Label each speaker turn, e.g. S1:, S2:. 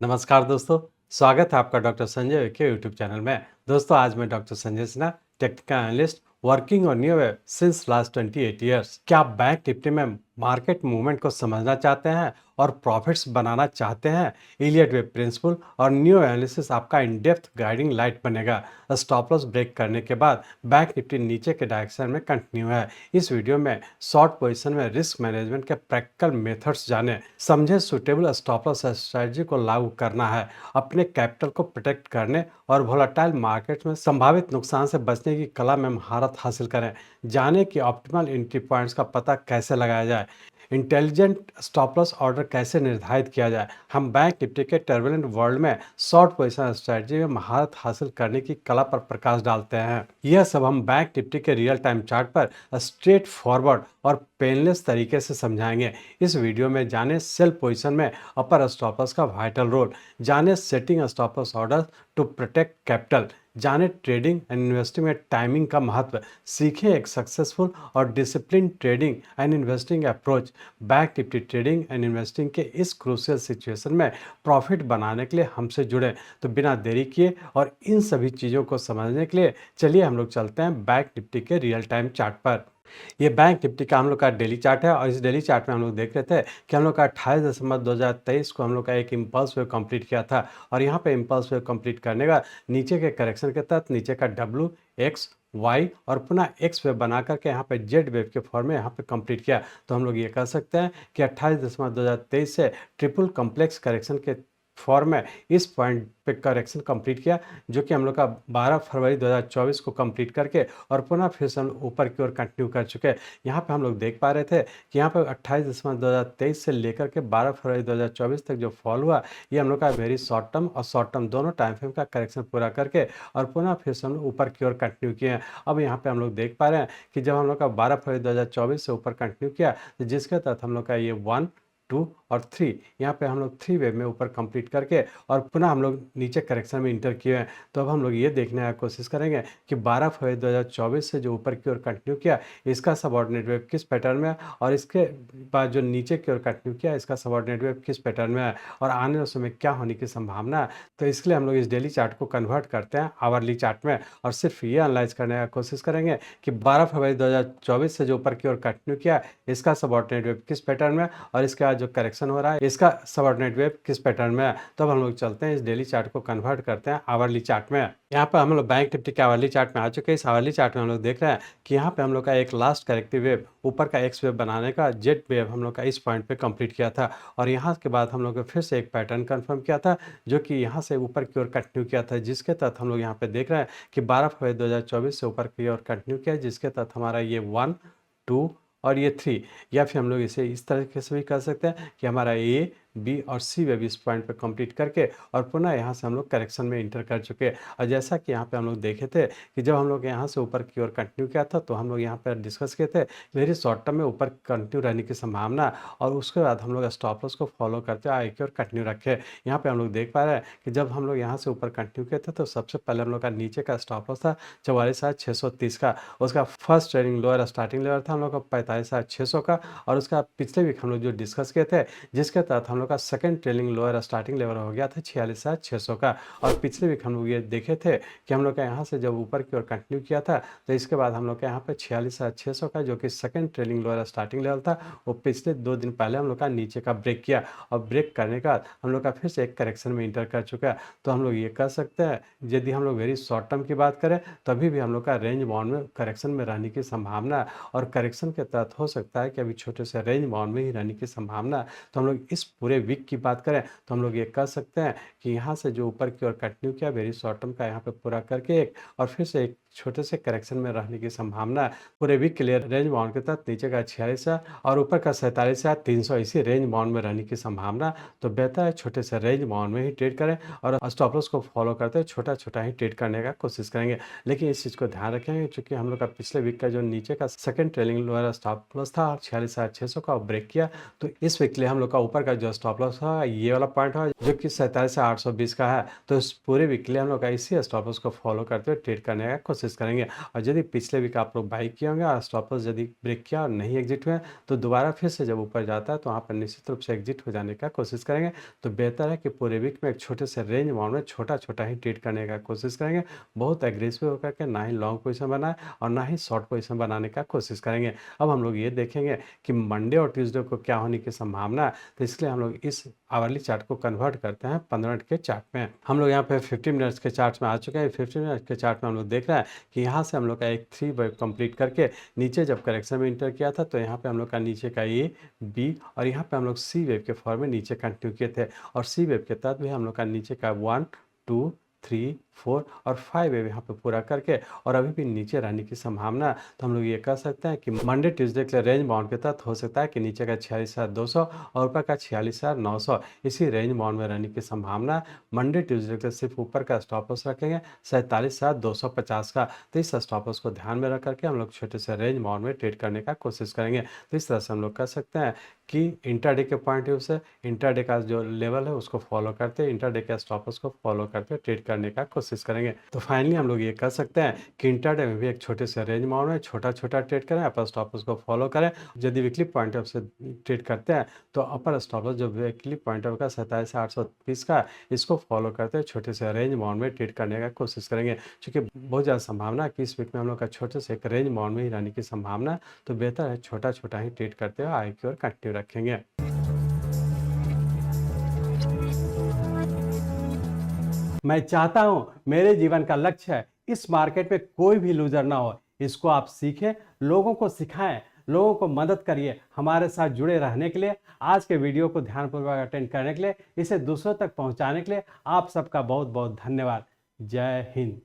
S1: नमस्कार दोस्तों, स्वागत है आपका डॉक्टर संजय के यूट्यूब चैनल में। दोस्तों आज मैं doctor Sanjay Sinha, technical analyst working on new web since last 28 years. क्या आप बैंक निफ्टी में मार्केट मूवमेंट को समझना चाहते हैं और प्रॉफिट्स बनाना चाहते हैं? इलियट वेब प्रिंसिपल और न्यू एनालिसिस आपका इन डेप्थ गाइडिंग लाइट बनेगा। स्टॉप लॉस ब्रेक करने के बाद बैंक निफ्टी नीचे के डायरेक्शन में कंटिन्यू है। इस वीडियो में शॉर्ट पोजीशन में रिस्क मैनेजमेंट के प्रैक्टिकल मेथड्स जाने, समझे सुटेबल स्टॉप लॉस स्ट्रेटजी को लागू करना है अपने कैपिटल को प्रोटेक्ट करने और वोलेटाइल मार्केट में संभावित नुकसान से बचने की कला में महारत हासिल करें। जाने कि ऑप्टिमल एंट्री पॉइंट्स का पता कैसे लगाया जाए, इंटेलिजेंट स्टॉप लॉस ऑर्डर कैसे निर्धारित किया जाए। हम बैंक निफ्टी के टर्बुलेंट वर्ल्ड में शॉर्ट पोजीशन स्ट्रेटजी में महारत हासिल करने की कला पर प्रकाश डालते हैं। यह सब हम बैंक निफ्टी के रियल टाइम चार्ट पर स्ट्रेट फॉरवर्ड और पेनलेस तरीके से समझाएंगे। इस वीडियो में जाने सेल पोजीशन में अपर स्टॉप लॉस का वाइटल रोल, जाने setting stop loss order to protect capital, जाने ट्रेडिंग एंड इन्वेस्टिंग में टाइमिंग का महत्व, सीखें एक सक्सेसफुल और discipline trading and investing approach. Bank Nifty trading and investing के इस क्रूशियल सिचुएशन में प्रॉफिट बनाने के लिए हमसे जुड़े। तो बिना देरी किए और इन सभी चीज़ों को समझने के लिए चलिए हम लोग चलते हैं बैंक निफ्टी के रियल टाइम चार्ट पर। ये बैंक निफ्टी का हम लोग का डेली चार्ट है और इस डेली चार्ट में हम लोग देख रहे थे कि हम लोग का 28 दिसंबर 2023 को हम लोग का एक इम्पल्स वेव कंप्लीट किया था और यहाँ पे इम्पल्स वेव कंप्लीट करने का नीचे के करेक्शन के तहत नीचे का डब्ल्यू एक्स वाई और पुनः एक्स वेव बना करके यहाँ पे जेड वेव के फॉर्म में यहाँ पे कंप्लीट किया। तो हम लोग ये कह सकते हैं कि 28 दिसंबर 2023 से ट्रिपल कॉम्प्लेक्स करेक्शन के फॉर्म में इस पॉइंट पे करेक्शन कंप्लीट किया, जो कि हम लोग का 12 फरवरी 2024 को कंप्लीट करके और पुनः फिर से हम ऊपर की ओर कंटिन्यू कर चुके हैं। यहाँ पे हम लोग देख पा रहे थे कि यहाँ पे 28 दिसंबर 2023 से लेकर के 12 फरवरी 2024 तक जो फॉल हुआ, ये हम लोग का वेरी शॉर्ट टर्म और शॉर्ट टर्म दोनों टाइम फ्रेम का करेक्शन पूरा करके और पुनः फिर से हम लोग ऊपर की ओर कंटिन्यू किए हैं। अब यहाँ पे हम लोग देख पा रहे हैं कि जब हम लोग का 12 फरवरी 2024 से ऊपर कंटिन्यू किया, तो जिसके तहत हम लोग का ये 1, 2 और 3, यहाँ पे हम लोग 3 वेव में ऊपर कंप्लीट करके और पुनः हम लोग नीचे करेक्शन में इंटर किए हैं। तो अब हम लोग ये देखने की कोशिश करेंगे कि 12 फरवरी 2024 से जो ऊपर की ओर कंटिन्यू किया, इसका सबऑर्डिनेट वेव किस पैटर्न में है और इसके बाद जो नीचे की ओर कंटिन्यू किया, इसका सबऑर्डिनेट वेव किस पैटर्न में है और आने वाले समय क्या होने की संभावना है। तो इसके लिए हम लोग इस डेली चार्ट को कन्वर्ट करते हैं आवरली चार्ट में और सिर्फ ये एनालाइज करने की कोशिश करेंगे कि 12 फरवरी 2024 से जो ऊपर की ओर कंटिन्यू किया, इसका सबऑर्डिनेट वेव किस पैटर्न में और इसके बाद जो करेक्शन हो रहा है, इसका सबऑर्डिनेट वेव किस पैटर्न में है। तब हम लोग चलते हैं इस डेली चार्ट को कन्वर्ट करते हैं आवरली चार्ट में। यहाँ पर हम लोग बैंक निफ्टी के आवरली चार्ट में आ चुके हैं। इस आवरली चार्ट में हम लोग देख रहे हैं कि यहाँ पे हम लोग का एक लास्ट करेक्टिव वेव ऊपर का एक्स वेव बनाने का जेड वेव हम लोग का इस पॉइंट पे कंप्लीट किया था और यहाँ के बाद हम लोग ने फिर से एक पैटर्न कंफर्म किया था, जो कि यहाँ से ऊपर की ओर कंटिन्यू किया था, जिसके तहत हम लोग यहाँ पे देख रहे हैं कि 12 फरवरी 2024 से ऊपर की ओर कंटिन्यू किया, जिसके तहत हमारा ये 1, 2 और ये 3, या फिर हम लोग इसे इस तरीके से भी कर सकते हैं कि हमारा ए, बी और सी वेव इस पॉइंट पे कंप्लीट करके और पुनः यहाँ से हम लोग करेक्शन में इंटर कर चुके हैं। और जैसा कि यहाँ पे हम लोग देखे थे कि जब हम लोग यहाँ से ऊपर की ओर कंटिन्यू किया था, तो हम लोग यहाँ पर डिस्कस किए थे वेरी शॉर्ट टर्म में ऊपर कंटिन्यू रहने की संभावना और उसके बाद हम लोग स्टॉप लॉस को फॉलो करते आगे की ओर कंटिन्यू रखे। यहाँ पे हम लोग देख पा रहे हैं कि जब हम लोग यहाँ से ऊपर कंटिन्यू किए थे, तो सबसे पहले हम लोग का नीचे का स्टॉप लॉस था 44,630 का। उसका first trading lower starting level था हम लोग का 45,600 का और उसका पिछले वीक हम लोग जो डिस्कस किए थे, जिसके तहत हम लोग का second trailing lower starting level हो गया था 46,600 का। और पिछले वीक हम लोग ये देखे थे कि हम लोग का यहाँ से जब ऊपर की ओर कंटिन्यू किया था, तो इसके बाद हम लोग का यहाँ पे 46,600 का, जो कि second trailing lower starting level था, वो पिछले 2 दिन पहले हम लोग का नीचे का ब्रेक किया और ब्रेक करने का हम लोग का फिर से एक करेक्शन में इंटर कर चुका है। तो हम लोग ये कह सकते हैं, यदि हम लोग वेरी शॉर्ट टर्म की बात करें, तभी भी हम लोग का रेंज बाउंड में करेक्शन में रहने की संभावना है और करेक्शन के तहत हो सकता है कि अभी छोटे से रेंज बाउंड में ही रहने की संभावना है। तो हम लोग इस पूरे वीक की बात करें तो हम लोग ये कह सकते हैं कि यहाँ से जो ऊपर की ओर कंटिन्यू किया वेरी शॉर्ट टर्म का, यहाँ पे पूरा करके एक और फिर से एक छोटे से करेक्शन में रहने की संभावना है। पूरे वीक के लिए रेंज बाउंड के तहत नीचे का 46 और ऊपर का 47,300 इसी रेंज बाउंड में रहने की संभावना। तो बेहतर है छोटे से रेंज बाउंड में ही ट्रेड करें और स्टॉप लॉस को फॉलो करते हुए छोटा छोटा ही ट्रेड करने का कोशिश करेंगे। लेकिन इस चीज़ को ध्यान रखेंगे, चूंकि हम लोग का पिछले वीक का जो नीचे का second trailing lower stop loss था 46,600 का ब्रेक किया, तो इस वीक के लिए हम लोग का ऊपर का जो स्टॉप लॉस होगा ये वाला पॉइंट होगा जो कि 47 से 820 का है। तो इस पूरे वीक के लिए हम लोग इसी स्टॉप लॉस को फॉलो करते हुए ट्रेड करने का कोशिश करेंगे। और यदि पिछले वीक आप लोग बाई किए होंगे और स्टॉप लॉस यदि ब्रेक किया और नहीं एग्जिट हुए तो दोबारा फिर से जब ऊपर जाता है तो वहाँ पर निश्चित रूप से एग्जिट हो जाने का कोशिश करेंगे। तो बेहतर है कि पूरे वीक में एक छोटे से रेंज अमाउंट में छोटा छोटा ही ट्रेड करने का कोशिश करेंगे। बहुत एग्रेसिव होकर के ना ही लॉन्ग पोजीशन बनाए और ना ही शॉर्ट पोजीशन बनाने का कोशिश करेंगे। अब हम लोग ये देखेंगे कि मंडे और ट्यूसडे को क्या होने की संभावना है। तो इसलिए हम लोग इस आवरली चार्ट को कन्वर्ट करते हैं 15 मिनट के चार्ट में। हम लोग यहाँ पे 15 मिनट्स के चार्ट में आ चुके हैं। 15 मिनट के चार्ट में हम लोग देख रहे हैं कि यहाँ से हम लोग का एक 3 वेव कंप्लीट करके नीचे जब करेक्शन में इंटर किया था तो यहाँ पे हम लोग का नीचे का ए बी और यहाँ पे हम लोग सी वेव के फॉर्म में नीचे कंटिन्यू किए थे। और सी वेव के तहत भी हम लोग का नीचे का 1 2 3 4 और 5 वेव यहाँ पे पूरा करके और अभी भी नीचे रहने की संभावना है। तो हम लोग ये कह सकते हैं कि मंडे ट्यूसडे के लिए रेंज बाउंड के तहत हो सकता है कि नीचे का 46,200 और ऊपर का 46,900 इसी रेंज बाउंड में रहने की संभावना है। मंडे ट्यूसडे के लिए सिर्फ ऊपर का स्टॉप लॉस रखेंगे 47,250 का। तो इस स्टॉप लॉस को ध्यान में रख करके हम लोग छोटे से रेंज बाउंड में ट्रेड करने का कोशिश करेंगे। तो इस तरह से हम लोग कह सकते हैं कि इंट्राडे के पॉइंट व्यू से इंट्राडे का जो लेवल है उसको फॉलो करते, इंट्राडे के स्टॉप लॉस को फॉलो करते ट्रेड करने का कोशिश करेंगे। तो फाइनली हम लोग ये कह सकते हैं कि इंट्राडे में भी एक छोटे से रेंज बाउंड में छोटा छोटा ट्रेड करें, अपर स्टॉप लॉस को फॉलो करें। यदि वीकली पॉइंट ऑफ से ट्रेड करते हैं तो अपर स्टॉप लॉस जो वीकली पॉइंट ऑफ का 27 से 820 का इसको फॉलो करते हैं छोटे से रेंज बाउंड में ट्रेड करने का कोशिश करेंगे। क्योंकि बहुत ज़्यादा संभावना है कि इस वीक में हम लोग का छोटे से एक रेंज बाउंड में ही रहने की संभावना है। तो बेहतर है छोटा छोटा ही ट्रेड करते हुए आगे की ओर कंटिन्यू रखेंगे। मैं चाहता हूं मेरे जीवन का लक्ष्य है इस मार्केट में कोई भी लूजर ना हो। इसको आप सीखें, लोगों को सिखाएं, लोगों को मदद करिए। हमारे साथ जुड़े रहने के लिए, आज के वीडियो को ध्यानपूर्वक अटेंड करने के लिए, इसे दूसरों तक पहुंचाने के लिए आप सबका बहुत बहुत धन्यवाद। जय हिंद।